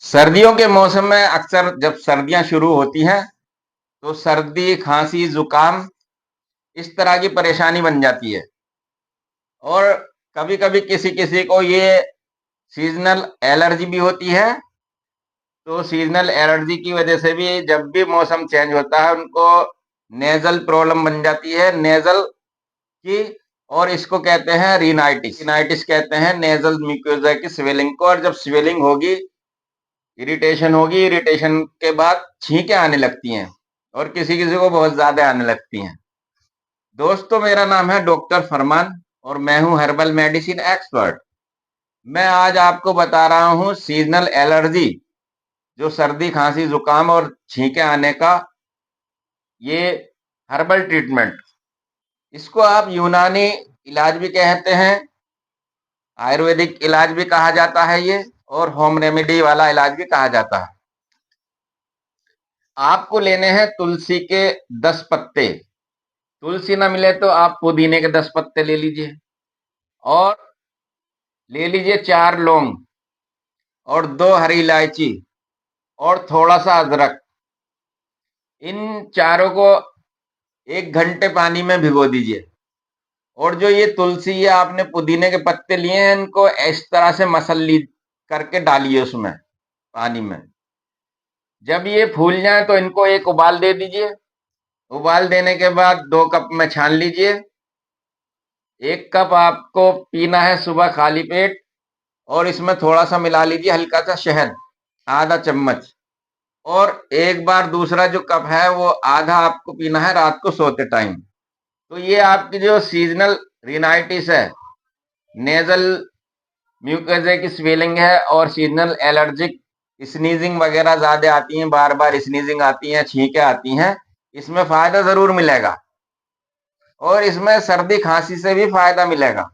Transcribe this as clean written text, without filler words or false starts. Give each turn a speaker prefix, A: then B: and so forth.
A: सर्दियों के मौसम में अक्सर जब सर्दियां शुरू होती हैं तो सर्दी, खांसी, जुकाम इस तरह की परेशानी बन जाती है। और कभी-कभी किसी-किसी को ये सीज़नल एलर्जी भी होती है। तो सीज़नल एलर्जी की वजह से भी जब भी मौसम चेंज होता है उनको नेज़ल प्रॉब्लम बन जाती है, नेज़ल की। और इसको कहते हैं रिनाइटिस। रिनाइटिस कहते हैं नेज़ल म्यूकोसा की स्वेलिंग को। और जब स्वेलिंग होगी, इरिटेशन होगी, इरिटेशन के बाद छींकें आने लगती हैं और किसी-किसी को बहुत ज़्यादा आने लगती हैं। दोस्तों, मेरा नाम है डॉक्टर फरमान और मैं हूं हर्बल मेडिसिन एक्सपर्ट। मैं आज आपको बता रहा हूं सीजनल एलर्जी, जो सर्दी, खांसी, जुकाम और छींकें आने का ये हर्बल ट्रीटमेंट। इसको आप यूनानी इलाज भी कहते हैं, आयुर्वेदिक इलाज भी कहा जाता है ये, और होम रेमेडी वाला इलाज भी कहा जाता है। आपको लेने हैं तुलसी के 10 पत्ते। तुलसी ना मिले तो आप पुदीने के 10 पत्ते ले लीजिए। और ले लीजिए 4 लौंग और 2 हरी इलायची और थोड़ा सा अदरक। इन चारों को 1 घंटे पानी में भिगो दीजिए। और जो ये तुलसी या आपने पुदीने के पत्ते लिए हैं, इनको इस तरह से मसल ली करके डालिए उसमें, पानी में। जब ये फूल जाए तो इनको एक उबाल दे दीजिए। उबाल देने के बाद 2 कप में छान लीजिए। 1 कप आपको पीना है सुबह खाली पेट। और इसमें थोड़ा सा मिला लीजिए हल्का सा शहद, आधा चम्मच। और एक बार दूसरा जो कप है वो आधा आपको पीना है रात को सोते टाइम। तो ये आपकी जो सीजनल रिनाइटिस है, नेजल म्यूकोसा की स्वेलिंग है और सीजनल एलर्जिक स्नीजिंग वगैरह ज्यादा आती हैं, बार बार स्नीजिंग आती हैं, छींकें आती हैं, इसमें फायदा जरूर मिलेगा। और इसमें सर्दी खांसी से भी फायदा मिलेगा।